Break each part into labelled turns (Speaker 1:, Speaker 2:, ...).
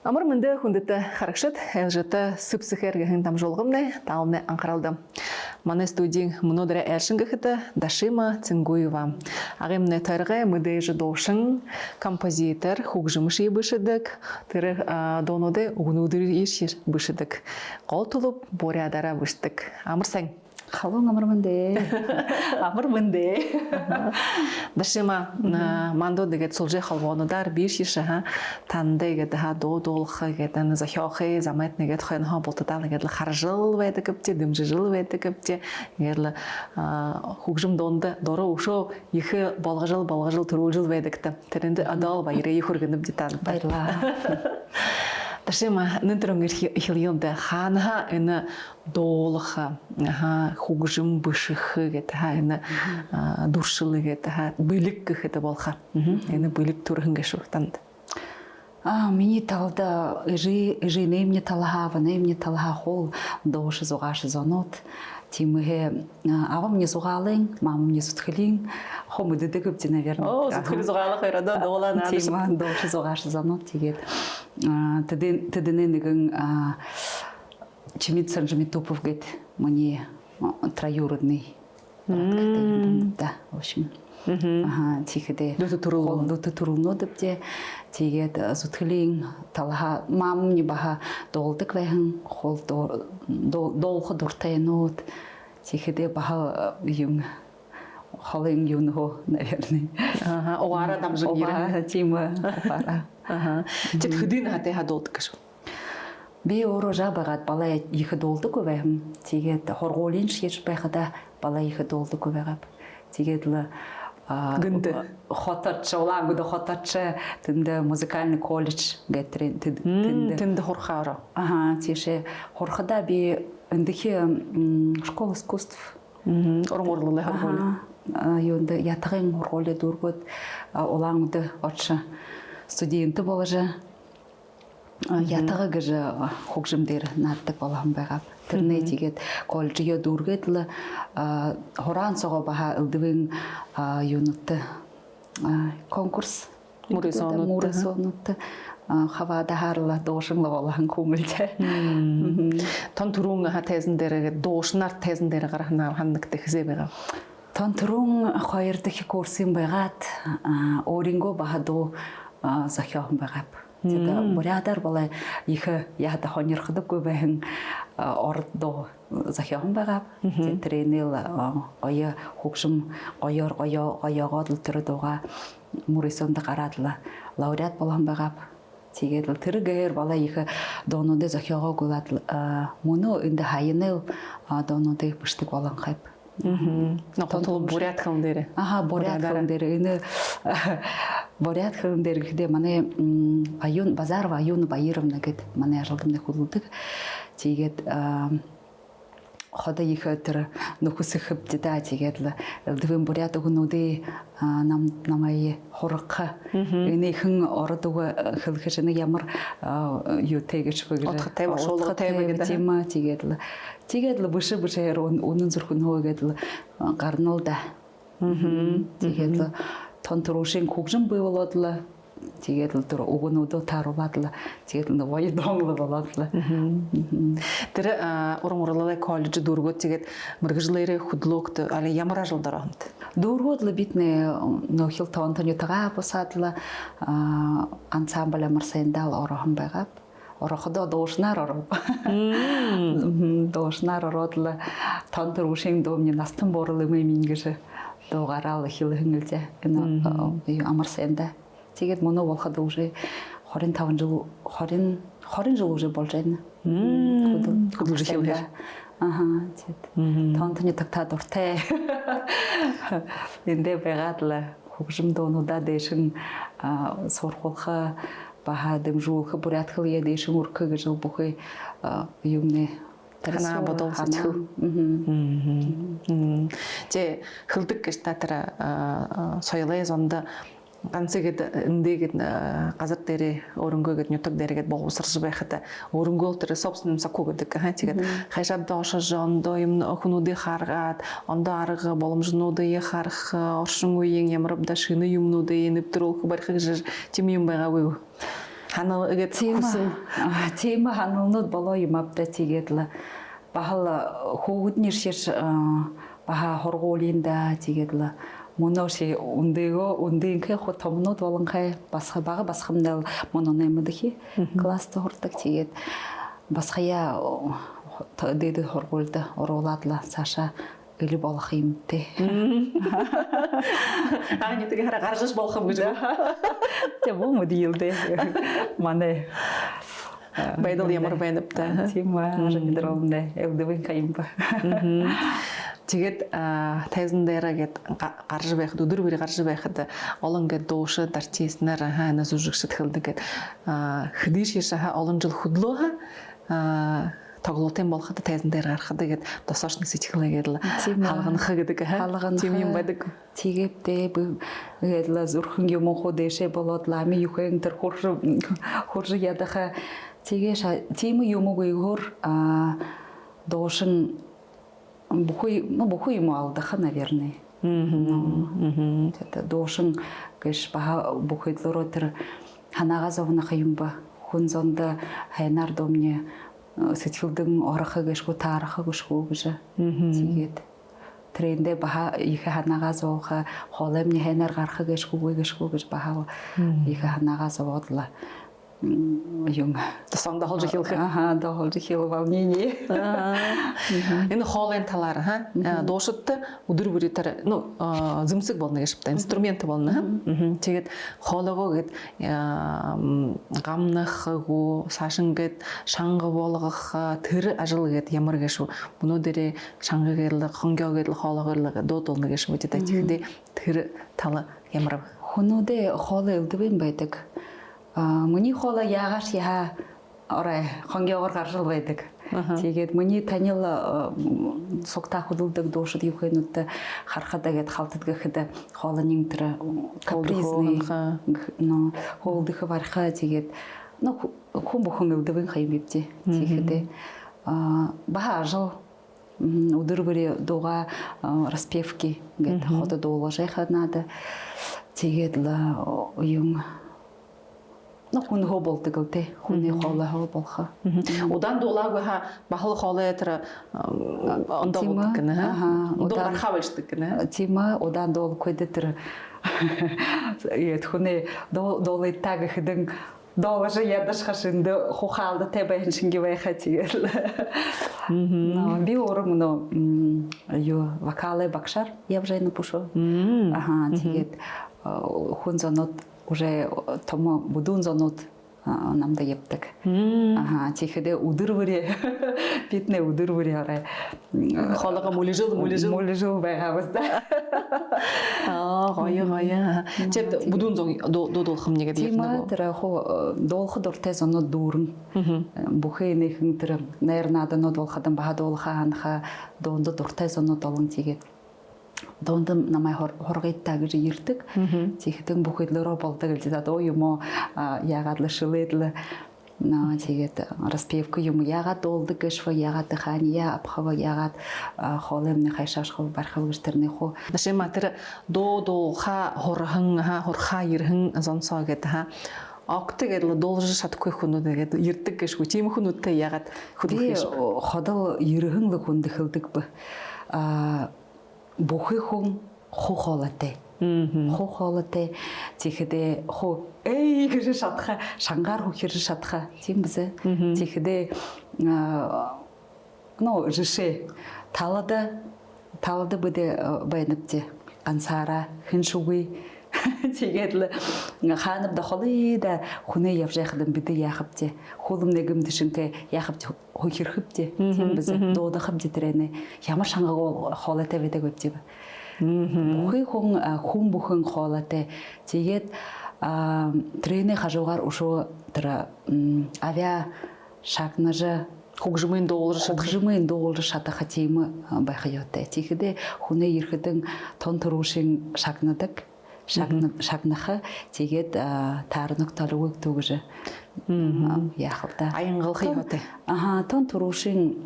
Speaker 1: Амар мэнде хүндэт харагшат хэлжэт сүпсэхэргэхэн дамжуулгамны таалны анхаралды. Манай студийн мөнөдөрэ эршингэхэд Дашима Цингуева. Агымны таргай мэдээж доошин композитор хугжимши бышыдык тэр донуды угнудыр иш бышыдык. Гол тулуп борядара бышдык. Амарсан.
Speaker 2: Халон амар мэнде. Амар мэнде.
Speaker 1: Дашима мандо дэгэт сулжи халвонудар бир шиша тандай гэдэг ха доодуулах гэдэг захиохи замайт нэгэд хэн ха болтодал гэдэг харжил байдаг гэвч дэмжижил байдаг гэвч ингээл хугжим донд дороо өшөө их болгожил төрүүлжил байдаг та тэрэнд адал баярыг хүргэнэв дитан
Speaker 2: Баярлаа.
Speaker 1: Дашима нэнтрон ихлиёнда хаана энэ доолха хугжим быших гэдэг ха энэ дуршил гэдэг ха бэлэг гэхэд болха энэ бэлэг төрхөнгө шүү танд
Speaker 2: Миний талда еженемне талахава, немне талахол дооши зугаши зонот. Тимхе авам не зугалын, мам не сутхлин, хомыдыдыгыпти, наверное.
Speaker 1: О, сутхли зугалах ирада доолана.
Speaker 2: Тима дооши зугаши зонот тигет. Тедененегэн чимитсан жемитупов гет мне троюродный. Да, в общем. Тихэдэ дуты турулнодыпте тэгээд зүтгэлийн талха мамны баха доолдог байхан хол доолхо дуртайнууд тихэдэ баха юм холын юм хоо наверное
Speaker 1: оара дамжиг
Speaker 2: ирэн тима
Speaker 1: тэд хөдийн хатэ хадуулдаг гэж
Speaker 2: би өөрөө жабагаад балай их доолдог байхам тэгээд хоргуулын шиж байхада балай их доолдог байгаа тэгээд л гэнэ хоточ улаангууд хоточ тэнд музыкальный колледж гэтрэн
Speaker 1: тэнд хурхаараа
Speaker 2: тийшээ хурхада би эндхи школа искусств
Speaker 1: ургуурлалаа харгуул
Speaker 2: юунд ятгын хургуулаа дүүргүүд улаангууд оч студент болжа ятгаа гэж хугжим дээр нааддаг болгон байгаа. Тэрний тэгээд коллежио дүүргээд л хуран цогоо баха өвдвэн юунуудтай конкурс мөрөсөнөт хавада харла доошин болгон хүмэлтэй.
Speaker 1: Тон түрүүн тезэн дээр доошнаар тезэн дээр гарахнаа ханддаг хэзээ байгаа.
Speaker 2: Тон түрүүн хоёр дахь курсын байгаад өөрийгөө бахадуу захиохон байгаа. Тэгээд бурядар болоо их яада хонирхдаггүй байхын ордоо захиахан байгаа. Тэгээд тренэл оё хөгшим гоёгоод л тэр дууга мөрөсөнд гараад л лауреат болгон байгаа. Тэгээд л тэргээр болоо их доонуудыг захиагаагуулаад мөнөө энэ хайнел доонуудыг бишдэг болгон хайп.
Speaker 1: Нотол бурятхан дээр.
Speaker 2: Бурятхан дээр энэ бурятхан дээр гэдэг манай Аюн Базарова Аюн Баировна гэдэг манай ажлын хөлөдөг. Тэгээд хода их тэр нөхөсөх хэвдээ тэгээд л дэвэн бурят өгнүүдээ намайг хурах энийхэн ордог хэлхэж нэг ямар юу тэгэж бүгд
Speaker 1: отхтай бошуулгатай гэдэг
Speaker 2: тийм тэгээд л бүшээр үнэн зүрхэн хөөгээд л гарнул да. Тэгээд л тон турушин хөгжим бий болоод л тэгээд л тэр өгнүүдөө тааруулаад л тэгээд л воё доонг болоод л
Speaker 1: тэр уран коллеж дүүргөө тэгээд мэрэгжлэрээ хөдлөөгт ямар ажил дарааханд
Speaker 2: дүүргүүд л бид нөхөл тоонтонютага бусаад л ансамбль амарсандал орохон байгаа. Орохдоо доошнаар оров. Доошнаар ороод л тон турушин доомны настан борлоо мингэж дуугараа л хэлхэн үлзээ. Энэ амарсанда тэгээд мөнөө болоход уже 25 жил 20 жил уже болж байна.
Speaker 1: Хөдөлж хэлээ.
Speaker 2: Тэгээд тонтны тагтаа дуртай. Эндээ байгаад л хөгжим доонуудаа дэшин сургуулах баха дэмжүүлэх бурятхал я дэшин үрхэ гэж бүхий юмнэ
Speaker 1: танаа бодолцож. Тэ хөлдөг гэж та тэр соёлын зонд ганцэгэд эндээгэд газар дээрээ өрөнгөөгээд нютаг дээрээгээд боловсрж байхад өрөнгөөл тэр собственным саку гэдэг тэгээд хашаад доош жондоо юм охнуудыг харгаад ондоо арга боломжнуудыг харах оршин үеийн ямар да шинэ юмнуудыг нэвтрүүлэх барих гэж тийм юм байгаагүй. ханал игээд хүсэн
Speaker 2: тийм хануулнууд болоо юм апта тэгээд л бахал хөөгд нэршиш баха хоргуулинда тэгээд л мөнөөши үндэнхэ хо томнууд болонхай бага басхамдал мононемдхи класс хордог тэгээд басхая дэд хоргуулда оруулаадла цаашаа өлі болох юм те.
Speaker 1: Нэтгээ хараа гаргаж болох юм гэж.
Speaker 2: Тэ бом дийлдэ. Манай
Speaker 1: байдал ямар байна та.
Speaker 2: Тийм аа гидромдэ элдвэн каймба.
Speaker 1: Тэгээд тайзан дээрээ гээд гарж байхад өдөр бүр гарж байхад олон гээд дуушаа дарчиснаар хаанаас үжигшд хэлдэг гээд хэдийшээ олон жил хөдлөө тоглолтын болоход тайзан дээр гарахад тэгээд досоочны сэтгэлээгээд л халганах гэдэг тийм юм байдаг.
Speaker 2: Тэгээд тэгээд л зүрхэн юм уу дэшээ болоод лами юхэн тэр хурж ядаха тэгээд тийм юм уу гөр доошин бухой юм алдах, наверное. Это доошин гэш баха бухойдлороо тэр ханага зовнах юм ба хүн зонда хайнаар домне сэтгэлдэн орохыг гэшгүй таарахыг гэшгүй гэж. Тэгээд трендээ баха их ханага зооха хооломны хайнаар гарахыг гэшгүй гэж баха их ханага зовоодлаа. Юм
Speaker 1: тасамда холж хэлэх.
Speaker 2: Да холж хэл волнение.
Speaker 1: Энэ хоолын талаар дуушдтай өдөр бүрий тэр зэмсэг болно гэж байна. Инструмент болно. Тэгээд хоолойгоо гээд гамнах гоо саашин гээд шанга болгох тэр ажил гээд ямар гэшүү өнөөдөр шанга гээд хонгоо гээд хоолойгоо дуудуулна гэшүү гэдэг. Тэгэхээр тэр тал ямар
Speaker 2: хүнүүдээ хоолой элдвэн байдаг. Миний хоолой яагаш яа орой хонгиогоор гаргал байдаг. Тэгээд миний танил сугтаа хөдөлдөг дуушд юухэнүүд харахад гээд халтад гэхэд хоолойн тэр капризны хоолдох барха тэгээд хүн бүхэн өвдөвэн хай бивдэ. Тэгээд баха ажил өдөр бүрий дууга распевки гээд хот дуулажихад надад тэгээд л юм хүн хөө болдог үү хүний хоолой хөө болхоо.
Speaker 1: Удаан дуулаагүй бахал хоолой тэр ондоо болдог гэнэ. Удаан хавчдаг гэнэ.
Speaker 2: Тийм аа удаан дуулахгүй тэр яд хүний дуулай таг хэдэн доолж ядаш хашинд хухаалда тэбэн шинги байхаа тэгэл. Би өөрөө юу вокалы багшаар явж напушу. Тэгээд хүн зонод уже томо будун зонууд намда явдаг. Тэгэхдээ өдөр бүрээ биднээ өдөр бүрээ орой
Speaker 1: хоолойгоо мүлэжил байгаа баста. Гоё. Тэд будун зон дуудуулах юм нэгэд
Speaker 2: явна. Тийм тэр хоо дуулахад уртай зонууд дүүрэн. Бүхээ нэхэн тэр найрнааднууд болоход баха дуулахаа ханаха дуундад уртай зонууд олон тэгээд дондом намайг хоргойтаа гэж ирдэг. Тэгэхдээ бүхэдлөрөө болдог гэж даа юм уу яагаад л шилэдл тэгээд распевка юм яагаад дуулдаг гэж яагаад хания апхава яагаад хоолемны хайшаашхав бархав гэж тэрний хуу
Speaker 1: дашима тэр дууха хорхаа ирхэн зонсоо гэдэг Октгээд л дуулж чадахгүй хүнүүд нэгээд ирдэг гэшгүй. Тийм хүнүүдтэй яагаад хөдөлгөх гэж
Speaker 2: ходол ирхэн л хүндэхэлдэг бë. Бүхий хүн хоолойтой. Хоолойтой тэгэхдээ гэж шатха шангаар хөхөр шатха тийм биз. Тэгэхдээ жишээ талада бүдэ байнапте ганцаараа хэн шүгүй тэгээд л хаанад холыда хүнээ явж яхад бидэ яахавте хулам нэгэмд шинкэ яахавте хөхөрхөвте тийм биз дуудахав тэрэне ямар шангааг хоолойтой байдаг үгүй. Бүхий хүн бүхэн хоолойтой тэгээд тренэ хажуугаар ушуу тэр авиа шагнажа хөгжмийн дуулж шатах тийм байх ёотой. Тэгэхдээ хүнээ ирэхэдэн тон төрүүшин шагнадаг шагнаха тэгээд таарнаг толгойг түгэж яах вэ?
Speaker 1: Аянгалах ёотой.
Speaker 2: Тон төрүүшин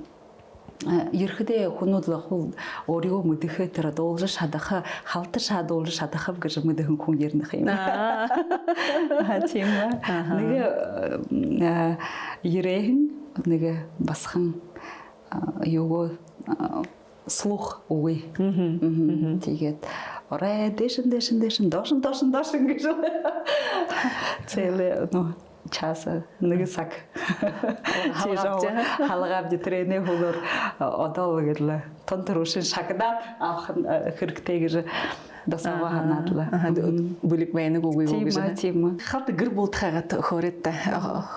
Speaker 2: ерхэдээ хүнүүд хул өөрийгөө мэдрэхэд тэр дуулж шадаха халтар шадуулж шадахав гэж мэдхэн хүн ярих юм. Тийм нэг ирэхэн нэг басхан юуго слух үгүй. Тэгээд орой дэшин дошин гэж цэлэ ну часа нэг сак халгав дэтрэнэ хөлөр одоо гэрлээ тонторушин шагдаад авах хэрэгтэй гэж дасава ханаадлаа
Speaker 1: бүлэг байнг үгүй гэж
Speaker 2: тийм
Speaker 1: хат гэр бултхагаад хөөрөд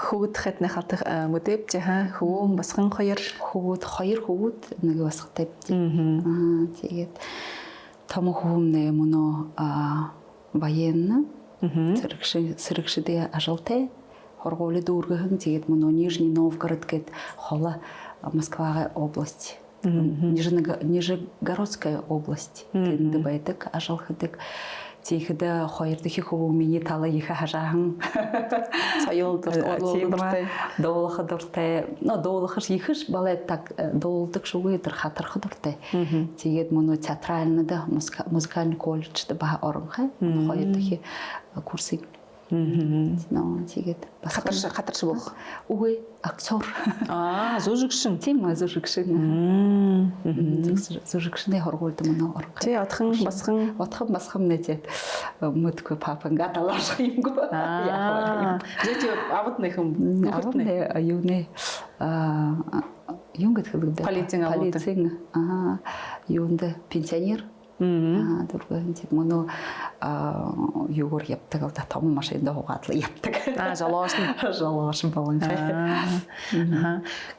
Speaker 1: хөвд хатны хат мөдөв жаа хөвөн басхан хоёр хөвд нэг басгатай тэгээд том хөвмнэ мөнө военно сэрэгшдээ ажалтай хоргоолы дүүргэн тэгээд мөнө Нижний Новгород гэд хола Москвагийн область Нижегородская область тэнд байдаг ажалхдаг тийхдэ хоёр дахь хөвөө миний талаа их хажаахан соёлдортой доолох дуртай доолохш ихш балет так доолдог шугүй тэр хатарх дуртай тэгээд мөнө театральныда музыкальный колледжд ба оронхай хоёр дахь курсыг тэгээд хатарш болох
Speaker 2: үгүй актер
Speaker 1: зүүжигшин
Speaker 2: тийм зүүжигшин зүүжигшний хоргуулд мөн орох
Speaker 1: тий отхон
Speaker 2: басхан нэтэд мэдгүй папанга талааш юмгүй
Speaker 1: зэт авд нэхэм
Speaker 2: юуне юнгт хэлдэг полицийн юунд пенсионер дөрвөн тийм мөн юугаар явдаг авда том машинд хугаалаа явдаг жалоош болон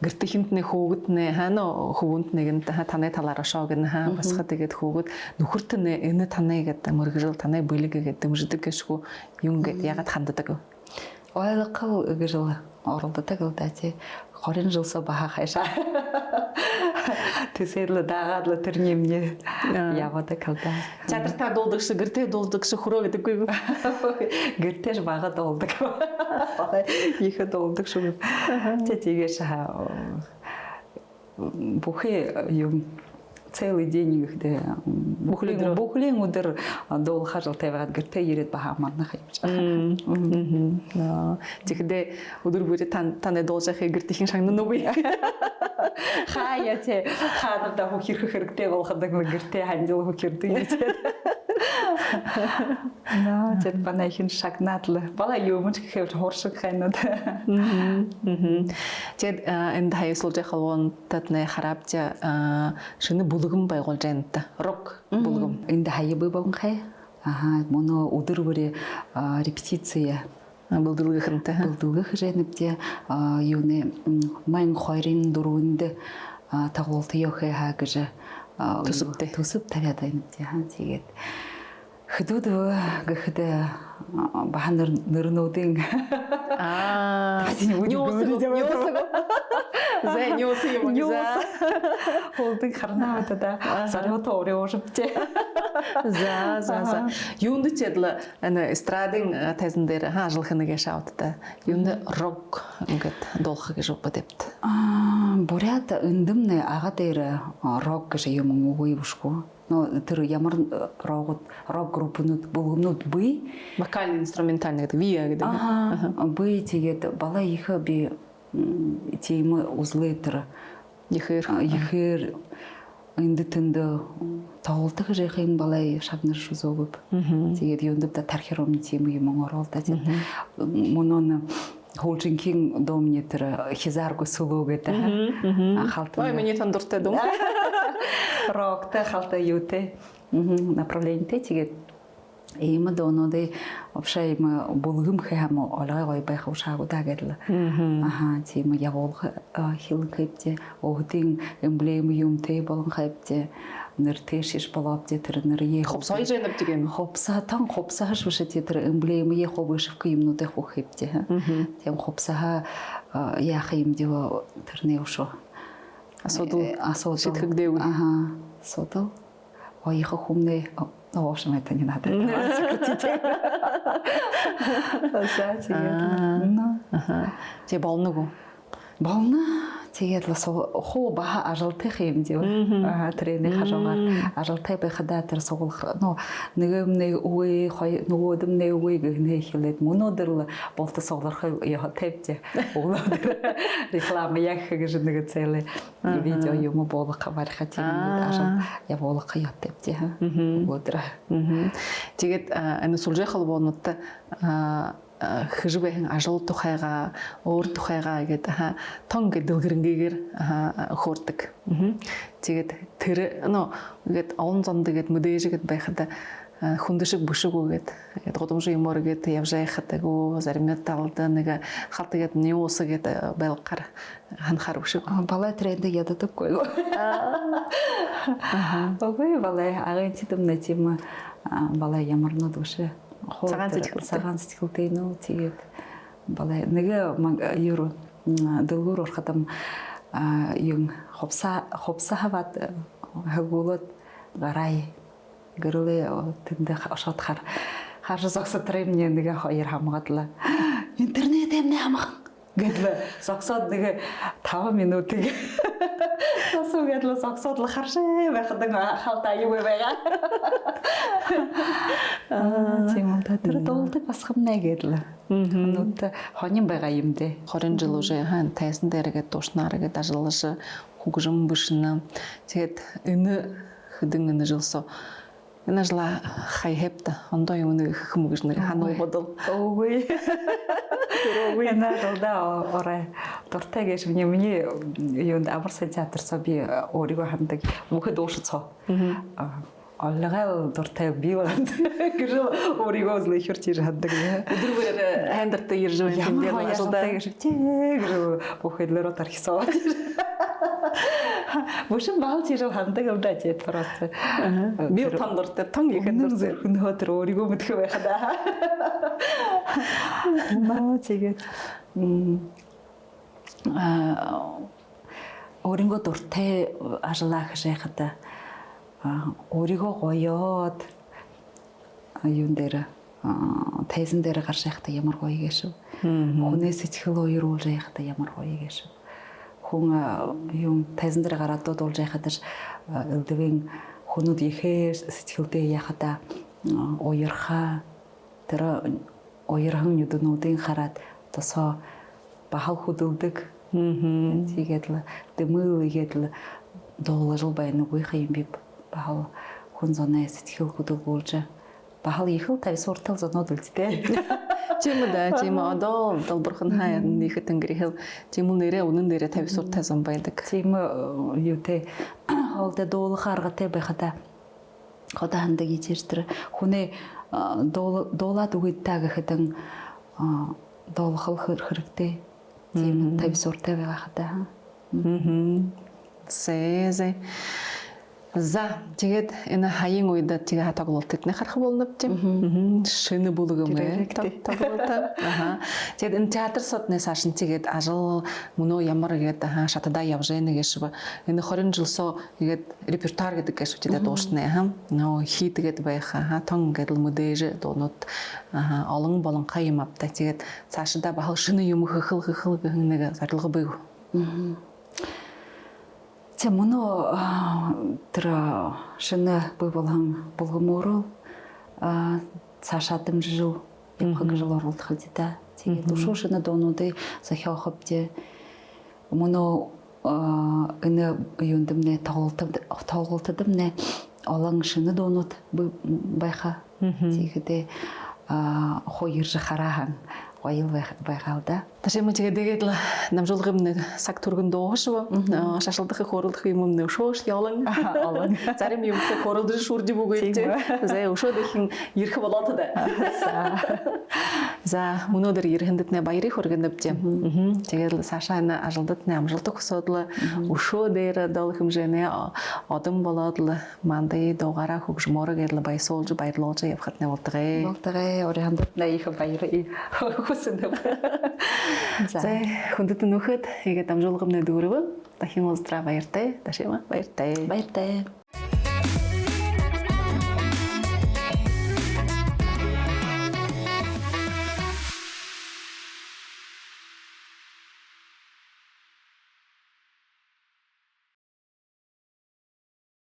Speaker 1: гэртээхэнд нэг хөөгд нэ хаана хөвөнд нэгэнт таны талаараа шоо гэнэ басха тэгээд хөөгд нөхөрт нэ энэ таны гэдэг мөргөрөл таны бүлэг гэдэг дэмждэг гэшгүй юм гэд ягаад ханддаг
Speaker 2: ойлгол гэж оролддог л да тий 20 жилсоо баха хайшаа тэсэрлэ дагаад л тэр нэмнэ яваад калда
Speaker 1: чадртаа дуулдаг шиг гэртээ дуулдаг шиг хөрөө гэдэггүй юу
Speaker 2: гэртээш бага дуулдаг их дуулдаг шүү тийгээс бүхий юм целый день ихтэй бүхлийн өдөр дуулахаар л тавиад гэртээ ирээд баха марнах юм.
Speaker 1: Тэгэхдээ өдөр бүр таны дуулахыг гэртийн шагнана үгүй.
Speaker 2: Хаяа те ханада хөхирх хэрэгтэй болоход гэртээ хандил хөхирдэг юм. Тэд банайхин шагнаадл бала юмч гэхээр хууршиг ханад.
Speaker 1: Тэд энд хайслуулж хавон татны харабжа шинэ бүлгэн байгуулж байна та. Рок бүлгэн.
Speaker 2: Энд хайбы богн хай. Моно өдөр бүрээ репетиция Булдулгах жэнэбдэ юуне 1204-нд тагуулт ёхэ хаа гэж төсөв тавиад байна тэгээд хөдөөд гэхэд бахан нөрнүүдийн
Speaker 1: нёс юм
Speaker 2: холдыг харнаа да сарвото орёошвчээ
Speaker 1: за юунд ч ядла эстрадын тайзан дээр ажлах нэг шаудтай юунд рок ингээд дуулах гэж бодебт
Speaker 2: бурят эндэмнэ ага дээр рок гэж юм үгүй бушгүй тэр ямар рок группнууд бүгнүүд бий
Speaker 1: вокальный инструментальный гэдэг виа гэдэг
Speaker 2: бий тэгээд бала их би тийм узлы тэр ихэр эндтэнд тоглолтох жихэн балай шагнар шүзөөг тэгээд юунд да тархиром тийм юм оролдоо мөнөн Холжинкин домнитер хизарго сулуугээд халтаа.
Speaker 1: Ой миний тондортой дум.
Speaker 2: Рокта халта юуте направление тэгээд ийм донодэ вообще им булгым хэм олгой байх ушаагуудаа гэдэл. Тийм явуул хилхэвчээ өөдийн эмблем юмтэй болон хэвчээ нэртэшиш болоод тэр нэрээ
Speaker 1: хопсой жэнэбдэг юм.
Speaker 2: Хопсаатан хопсааш биш тэр эмблемээ ховшвк юмнуудыг хөвхөвчээ. Тийм хопсаа яах юм дөө тэрний ушо. Асуудал шитгэгдээгүй. Асуудал оих хүмнээ оошмай тань надад. Тэг болно уу? Болно. тэгээд бас хуу баха ажалтах юм зөө. Тренинг хажуугаар ажалтай байхадаа тэр сугуулах нэг үе нөгөөдөм нэг үе гэнэ хэлээд мөнөдөр болтой сугуулах яа тавьж өглөөдөр реклама яг гэж нэг цэлээ видео юм болох барих тийм ажал явуулах яа тавьж өдөр.
Speaker 1: Тэгээд энэ сүлжээ холбоонуудтай хэжбэхэн ажил тухайга өөр тухайга гэдэг тон гэдэлгэрнгээр хөөрдөг. Тэгээд тэр ингээд олон зонд гээд мэдээжгээд байхад хүндэшиг бүшигүүгээд годомжи юмор гээд явж байхад гоо заримнаа талд нэг халт гээд ньюс гээд байлгахаар ханахаар бүшиг.
Speaker 2: Балай тренинг ядадаггүй. Окей, балай агентидэмнэ тийм балай ямар нэг бүшиг. Цагаан сэтгэлтэй нөө тэгээд балай нэг юу дөлгөр орхотом юм хопса хаваад хагуулад гарай гэрээ тэндээ шатхаар хаашаа зогсоод тремний нэг хоёр хамгаалла интернет эмнэ хамгаал гэдлээ зогсоод нэг 5 минутыг сосуугадлаа зогсоод л харшаа байхад хавтаа юу байгаа тийм үү тэр дуулдаг басхамнаа гэдлээ нүд хонин байгаа юм дээ
Speaker 1: 20 жил уже тайсан дээргээ дуушнаар гээд ажиллаж хүгжим бүшнэ тэгээд энэ хэдэн энэ жилсо энэ ажла хайхепта ондоо юм нэг хүмүүж нэг ханаа бодол
Speaker 2: оогүй надаа орой дуртай гэж миний юунд амарсан театрсаа би өөрийгөө хандаг мөхөд уушцоо олгоо дуртай би байна гэж өөрийгөө л ихэрч хандаг
Speaker 1: өдөр бүрээр хандартай ирж байна юм дээр ажилдаа
Speaker 2: гэж бүхэдлэрөө тархисоо Бүшин баал чирээ хандаг явдаа чи просто
Speaker 1: би тандортой тон их
Speaker 2: хандар өнөөдөр өөрийгөө мэдэх байхадаа маа тэгээд өөрийгөө дуртай ажиллах шахада өөрийгөө гоёод юун дээр тайзан дээр гарч байхдаа ямар гоё гэшүү хүнээс сэтгэл уйруулж байхдаа ямар гоё гэшүү хүн юм тайзан дээр гараад дуулж байхад элдвэн хүнүүд ихээ сэтгэлдээ яхада уярхаа тэр уярхан нүднүүдийн хараад тосоо бахал хөдөлдөг тэгээд л дэмэл игээд л дуулж байна үгүй юм би бахал хүн зоноо сэтгэл хөдөлгүүлж бахал их л тавь суртал зоноод үлдтэй
Speaker 1: тийм одоо долборхон хаяа нэхэд ингэрэхэл тийм нэрээ үнэн дээрээ тавь суртаа зам байдаг.
Speaker 2: Тийм юу те хоолтой дуулах аргатай байхада хода хандаг ичээр тэр хүнээ дуулаад үгэдтэй гэхэд дуулах хэрэгтэй. Тийм тавь суртаа байхада.
Speaker 1: Зэ За тэгээд энэ хаян үед тэгээ хатаглуулт гэдний харах болно тийм шинэ бүлэг юм тоглолт тэгээд энэ театр содны сашин тэгээд ажил мөнөө ямар гээд шатадаа явж яана гэж энэ 20 жилсоо тэгээд репертуар гэдэг гэж үчидээ дуушнаа нөө хийдгээд байх тон гэдэл мэдээж дуунууд олон болонхай юм автай тэгээд цаашдаа бахал шинэ юм хөхөл гэх нэг зорилго байв. Тэ
Speaker 2: мөнөө тэр шинэ бий болгомоор цаашаа дэмжиж явах гэж оруулах хэвчээ. Тэгээд ушуу шинэ дуунуудыг сахиохов те мөнөө энэ юундэмнэ тоглолтодомнэ олон шинэ дуунууд байха. Тэгээд хоёр хараахан гоёл байгаалда.
Speaker 1: Ташима тэгээд л намжуулгын саг түргэн доошоо шашалдах хөрөлдөх юм нэ шоош ялан зарим юм хөрөлдөж шүрди бүгээ зэ өшөөдхийн ирэх болоод та. За өнөөдөр ирэхэндд нэ баярыг хүргэнэвч. Тэгээд саашаа энэ ажилдад нэ амжилттай хөсөөдл өшөө дээр дол хэмжээний одон болоод л мандай дугаараа хөгжмөөрө гэдэл баясуулж баярлуулж явахад нэ удаа.
Speaker 2: Удаа оройхонд нэ их баярыг хүсэнэ.
Speaker 1: За хүндэт нөхөд хийгээд амжуулгын дөрөв дахин уулзраа баяртай. Ташима баяртай.
Speaker 2: Баяртай.